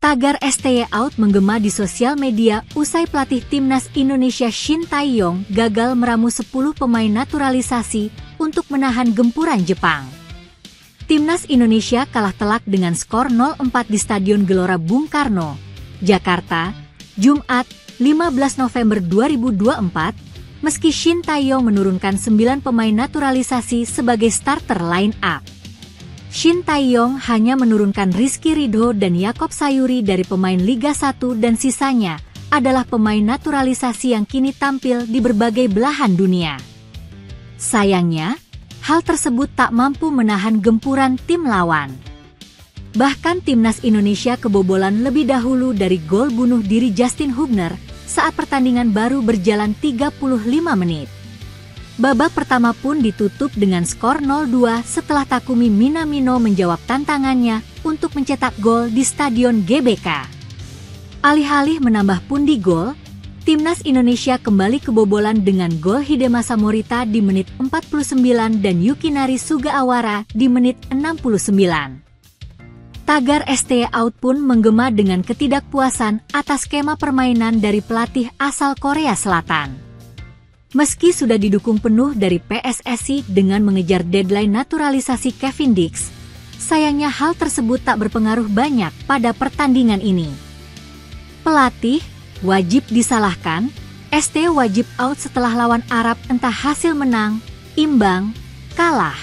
Tagar STY out menggema di sosial media usai pelatih timnas Indonesia Shin Tae-yong gagal meramu 10 pemain naturalisasi untuk menahan gempuran Jepang. Timnas Indonesia kalah telak dengan skor 0-4 di Stadion Gelora Bung Karno, Jakarta, Jumat, 15 November 2024, meski Shin Tae-yong menurunkan 9 pemain naturalisasi sebagai starter line up. Shin Tae-yong hanya menurunkan Rizky Ridho dan Yakob Sayuri dari pemain Liga 1 dan sisanya adalah pemain naturalisasi yang kini tampil di berbagai belahan dunia. Sayangnya, hal tersebut tak mampu menahan gempuran tim lawan. Bahkan timnas Indonesia kebobolan lebih dahulu dari gol bunuh diri Justin Hubner saat pertandingan baru berjalan 35 menit. Babak pertama pun ditutup dengan skor 0-2 setelah Takumi Minamino menjawab tantangannya untuk mencetak gol di Stadion GBK. Alih-alih menambah pundi gol, timnas Indonesia kembali kebobolan dengan gol Hidemasa Morita di menit 49 dan Yukinari Sugawara di menit 69. Tagar STY out pun menggema dengan ketidakpuasan atas skema permainan dari pelatih asal Korea Selatan. Meski sudah didukung penuh dari PSSI dengan mengejar deadline naturalisasi Kevin Dix, sayangnya hal tersebut tak berpengaruh banyak pada pertandingan ini. Pelatih wajib disalahkan, ST wajib out setelah lawan Arab entah hasil menang, imbang, kalah.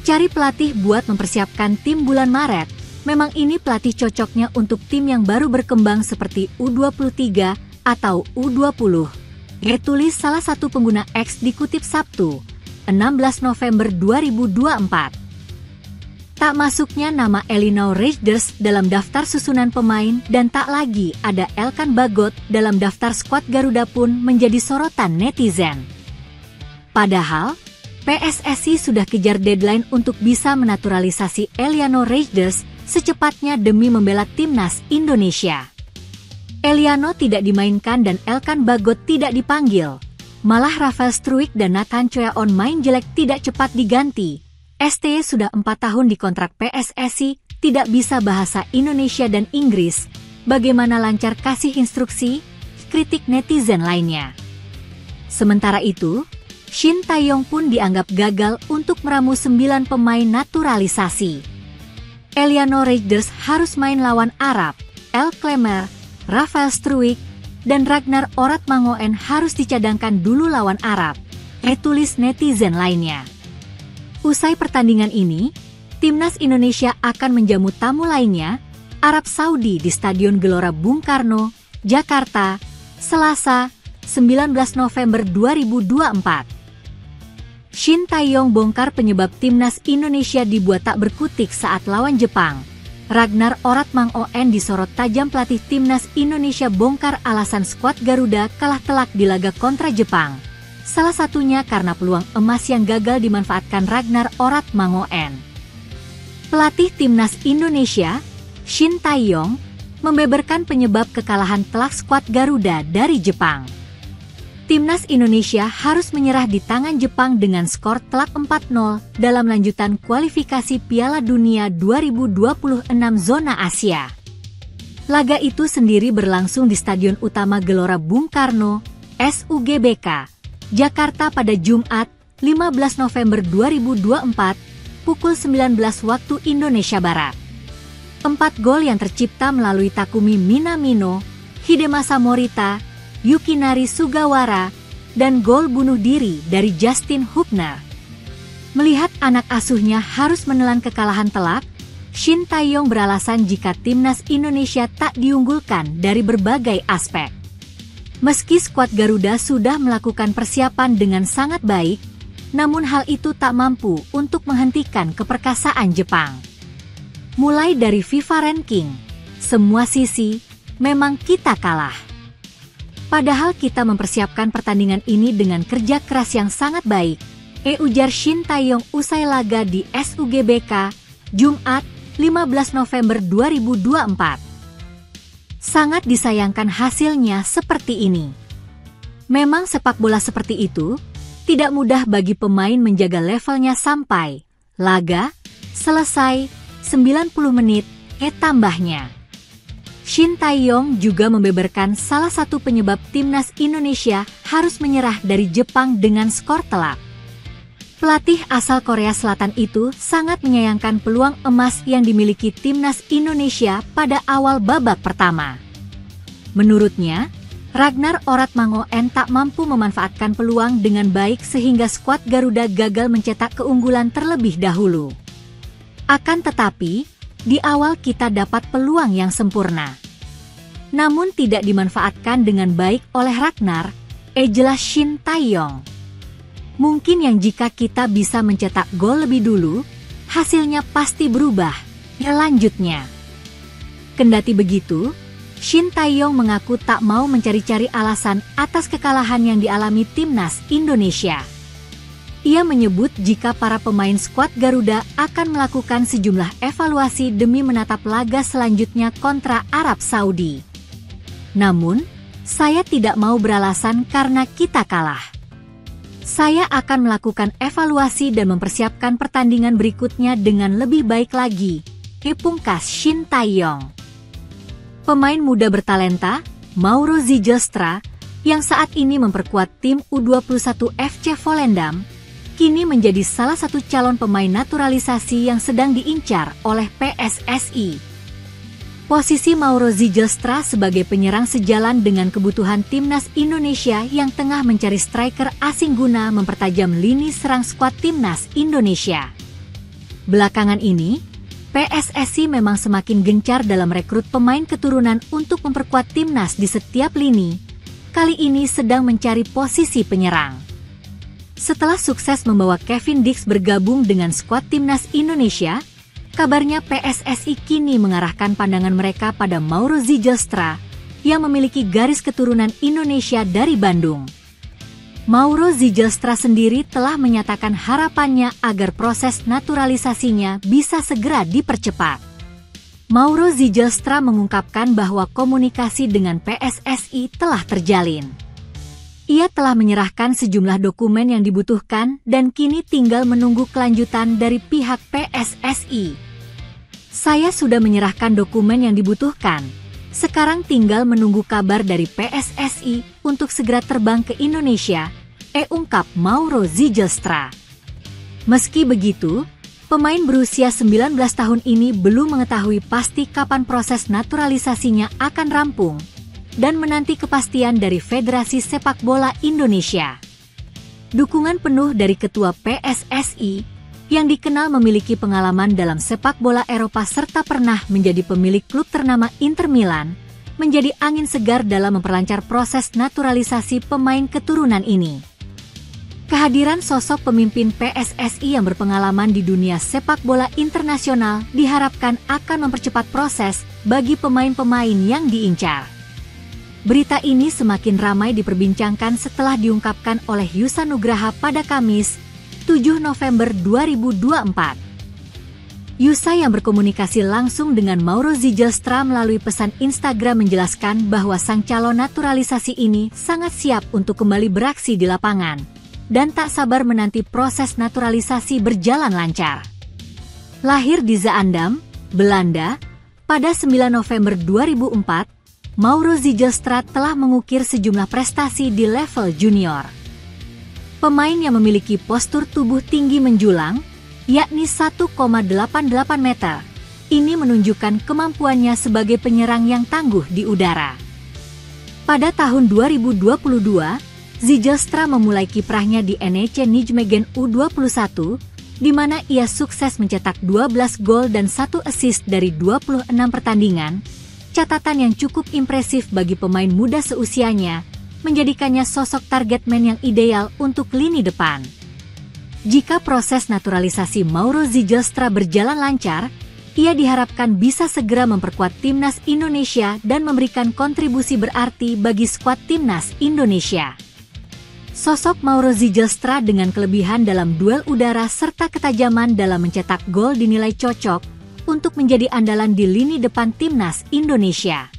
Cari pelatih buat mempersiapkan tim bulan Maret, memang ini pelatih cocoknya untuk tim yang baru berkembang seperti U23 atau U20. Tulis salah satu pengguna X dikutip Sabtu, 16 November 2024. Tak masuknya nama Elinor Reijers dalam daftar susunan pemain dan tak lagi ada Elkan Bagot dalam daftar skuad Garuda pun menjadi sorotan netizen. Padahal, PSSI sudah kejar deadline untuk bisa menaturalisasi Eliano Reijers secepatnya demi membela timnas Indonesia. Eliano tidak dimainkan dan Elkan Bagot tidak dipanggil. Malah Rafael Struijk dan Nathan Choeon main jelek tidak cepat diganti. STY sudah 4 tahun dikontrak PSSI, tidak bisa bahasa Indonesia dan Inggris. Bagaimana lancar kasih instruksi? Kritik netizen lainnya. Sementara itu, Shin Tae-yong pun dianggap gagal untuk meramu 9 pemain naturalisasi. Eliano Reijers harus main lawan Arab, El Klemer, Rafael Struijk, dan Ragnar Oratmangoen harus dicadangkan dulu lawan Arab, tulis netizen lainnya. Usai pertandingan ini, timnas Indonesia akan menjamu tamu lainnya, Arab Saudi di Stadion Gelora Bung Karno, Jakarta, Selasa, 19 November 2024. Shin Tae-yong bongkar penyebab timnas Indonesia dibuat tak berkutik saat lawan Jepang. Ragnar Oratmangoen disorot tajam, pelatih timnas Indonesia bongkar alasan skuad Garuda kalah telak di laga kontra Jepang. Salah satunya karena peluang emas yang gagal dimanfaatkan Ragnar Oratmangoen. Pelatih timnas Indonesia, Shin Tae-yong, membeberkan penyebab kekalahan telak skuad Garuda dari Jepang. Timnas Indonesia harus menyerah di tangan Jepang dengan skor telak 4-0 dalam lanjutan kualifikasi Piala Dunia 2026 zona Asia. Laga itu sendiri berlangsung di Stadion Utama Gelora Bung Karno, SUGBK, Jakarta pada Jumat, 15 November 2024, pukul 19 waktu Indonesia Barat. 4 gol yang tercipta melalui Takumi Minamino, Hidemasa Morita, Yukinari Sugawara, dan gol bunuh diri dari Justin Hubner. Melihat anak asuhnya harus menelan kekalahan telak, Shin Tae-yong beralasan jika timnas Indonesia tak diunggulkan dari berbagai aspek. Meski skuad Garuda sudah melakukan persiapan dengan sangat baik, namun hal itu tak mampu untuk menghentikan keperkasaan Jepang. Mulai dari FIFA ranking, semua sisi, memang kita kalah. Padahal kita mempersiapkan pertandingan ini dengan kerja keras yang sangat baik, ujar Shin Tae-yong usai laga di SUGBK, Jumat, 15 November 2024. Sangat disayangkan hasilnya seperti ini. Memang sepak bola seperti itu, tidak mudah bagi pemain menjaga levelnya sampai laga selesai 90 menit, tambahnya. Shin Tae-yong juga membeberkan salah satu penyebab timnas Indonesia harus menyerah dari Jepang dengan skor telak. Pelatih asal Korea Selatan itu sangat menyayangkan peluang emas yang dimiliki timnas Indonesia pada awal babak pertama. Menurutnya, Ragnar Oratmangoen tak mampu memanfaatkan peluang dengan baik sehingga skuad Garuda gagal mencetak keunggulan terlebih dahulu. Akan tetapi, di awal kita dapat peluang yang sempurna. Namun tidak dimanfaatkan dengan baik oleh Ragnar, jelas Shin Tae-yong. Mungkin yang jika kita bisa mencetak gol lebih dulu, hasilnya pasti berubah, lanjutnya. Kendati begitu, Shin Tae-yong mengaku tak mau mencari-cari alasan atas kekalahan yang dialami timnas Indonesia. Ia menyebut jika para pemain skuad Garuda akan melakukan sejumlah evaluasi demi menatap laga selanjutnya kontra Arab Saudi. Namun, saya tidak mau beralasan karena kita kalah. Saya akan melakukan evaluasi dan mempersiapkan pertandingan berikutnya dengan lebih baik lagi, pungkas Shin Tae-yong. Pemain muda bertalenta, Mauro Zijlstra, yang saat ini memperkuat tim U21 FC Volendam, kini menjadi salah satu calon pemain naturalisasi yang sedang diincar oleh PSSI. Posisi Mauro Zijlstra sebagai penyerang sejalan dengan kebutuhan timnas Indonesia yang tengah mencari striker asing guna mempertajam lini serang skuad timnas Indonesia. Belakangan ini, PSSI memang semakin gencar dalam rekrut pemain keturunan untuk memperkuat timnas di setiap lini. Kali ini sedang mencari posisi penyerang. Setelah sukses membawa Kevin Dix bergabung dengan skuad timnas Indonesia, kabarnya PSSI kini mengarahkan pandangan mereka pada Mauro Zijlstra yang memiliki garis keturunan Indonesia dari Bandung. Mauro Zijlstra sendiri telah menyatakan harapannya agar proses naturalisasinya bisa segera dipercepat. Mauro Zijlstra mengungkapkan bahwa komunikasi dengan PSSI telah terjalin. Ia telah menyerahkan sejumlah dokumen yang dibutuhkan dan kini tinggal menunggu kelanjutan dari pihak PSSI. Saya sudah menyerahkan dokumen yang dibutuhkan. Sekarang tinggal menunggu kabar dari PSSI untuk segera terbang ke Indonesia, ungkap Mauro Zijlstra. Meski begitu, pemain berusia 19 tahun ini belum mengetahui pasti kapan proses naturalisasinya akan rampung dan menanti kepastian dari Federasi Sepak Bola Indonesia. Dukungan penuh dari Ketua PSSI, yang dikenal memiliki pengalaman dalam sepak bola Eropa serta pernah menjadi pemilik klub ternama Inter Milan, menjadi angin segar dalam memperlancar proses naturalisasi pemain keturunan ini. Kehadiran sosok pemimpin PSSI yang berpengalaman di dunia sepak bola internasional diharapkan akan mempercepat proses bagi pemain-pemain yang diincar. Berita ini semakin ramai diperbincangkan setelah diungkapkan oleh Yusa Nugraha pada Kamis, 7 November 2024. Yusa yang berkomunikasi langsung dengan Mauro Zijlstra melalui pesan Instagram menjelaskan bahwa sang calon naturalisasi ini sangat siap untuk kembali beraksi di lapangan dan tak sabar menanti proses naturalisasi berjalan lancar. Lahir di Zaandam, Belanda, pada 9 November 2004, Mauro Zijlstra telah mengukir sejumlah prestasi di level junior. Pemain yang memiliki postur tubuh tinggi menjulang, yakni 1,88 meter, ini menunjukkan kemampuannya sebagai penyerang yang tangguh di udara. Pada tahun 2022, Zijlstra memulai kiprahnya di NEC Nijmegen U21, di mana ia sukses mencetak 12 gol dan 1 assist dari 26 pertandingan, catatan yang cukup impresif bagi pemain muda seusianya, menjadikannya sosok target man yang ideal untuk lini depan. Jika proses naturalisasi Mauro Zijlstra berjalan lancar, ia diharapkan bisa segera memperkuat timnas Indonesia dan memberikan kontribusi berarti bagi skuad timnas Indonesia. Sosok Mauro Zijlstra dengan kelebihan dalam duel udara serta ketajaman dalam mencetak gol dinilai cocok untuk menjadi andalan di lini depan timnas Indonesia.